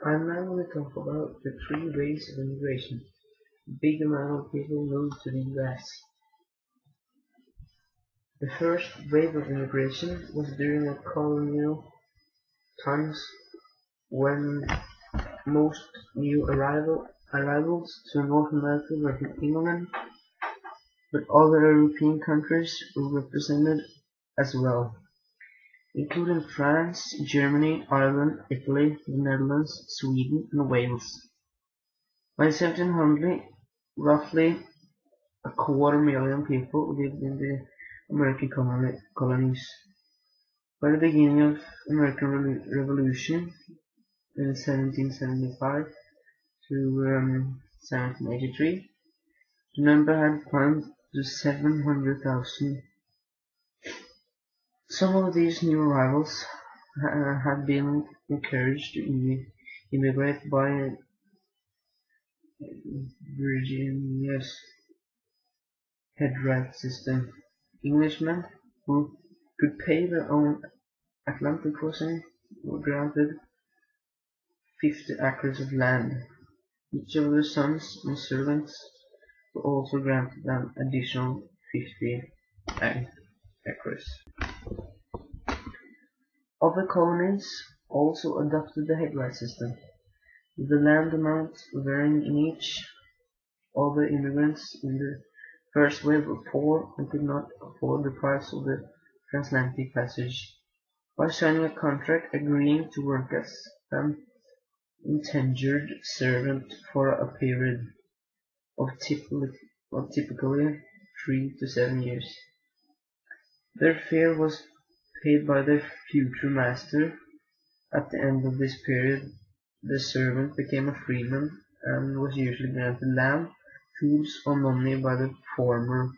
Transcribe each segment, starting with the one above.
I'm now going to talk about the three ways of immigration. A big amount of people moved to the US. The first wave of immigration was during the colonial times when most new arrivals to North America were from England, but other European countries were represented as well, including France, Germany, Ireland, Italy, the Netherlands, Sweden, and Wales. By 1700, roughly a quarter million people lived in the American colonies. By the beginning of the American Revolution in 1775 to 1783, the number had climbed to 700,000. Some of these new arrivals had been encouraged to immigrate by Virginia's head-right system. Englishmen who could pay their own Atlantic crossing were granted 50 acres of land. Each of their sons and servants were also granted an additional 50 acres. Other colonies also adopted the head-right system, with the land amount varying in each. Other immigrants in the first wave were poor and could not afford the price of the transatlantic passage. By signing a contract agreeing to work as an indentured servant for a period of typically 3 to 7 years, their fare was paid by their future master. At the end of this period, the servant became a freeman and was usually granted land, tools, or money by the former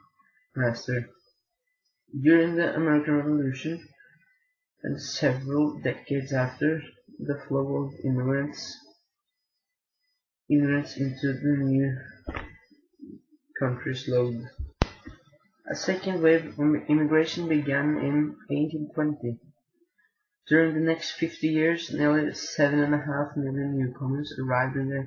master. During the American Revolution and several decades after, the flow of immigrants into the new country slowed. A second wave of immigration began in 1820. During the next 50 years, nearly 7.5 million newcomers arrived in the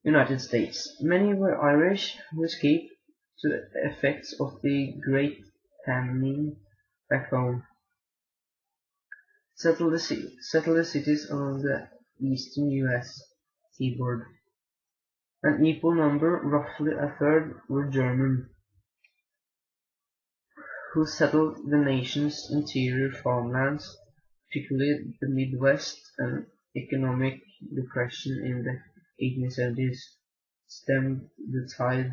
United States. Many were Irish who escaped the effects of the Great Famine back home. Settled the cities along the eastern U.S. seaboard. An equal number, roughly a third, were German, who settled the nation's interior farmlands, particularly the Midwest. An economic depression in the 1870s stemmed the tide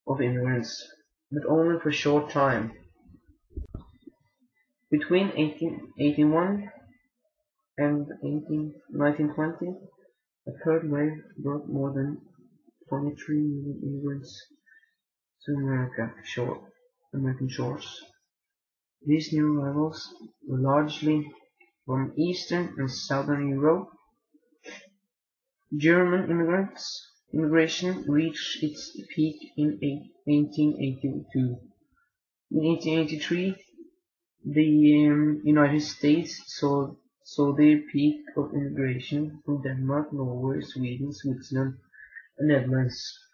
of immigrants, but only for a short time. Between 1881 and 1920, a third wave brought more than 23 million immigrants to American shores. These new arrivals were largely from Eastern and Southern Europe. German immigration reached its peak in 1882. In 1883, the United States saw their peak of immigration from Denmark, Norway, Sweden, Switzerland, and Netherlands.